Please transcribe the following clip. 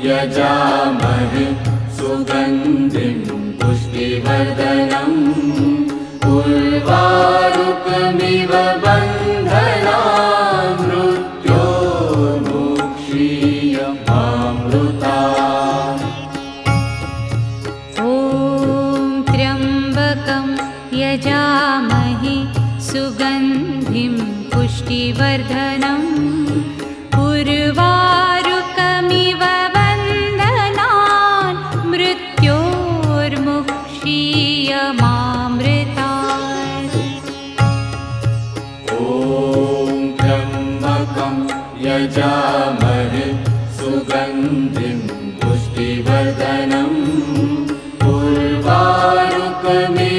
यजामहे सुगन्धिं पुष्टिवर्धनम् उर्वारुकमिव बन्धनान् मृत्योर्मुक्षीयमामृतात्। ॐ त्र्यम्बकं यजामहे सुगन्धिं पुष्टिवर्धनम् उर्वारुकमिव बन्धनान् मृत्योर्मुक्षीयमामृतात्। ॐ त्र्यम्बकं यजामहे सुगन्धिं पुष्टिवर्धनम् उर्वारुकमिव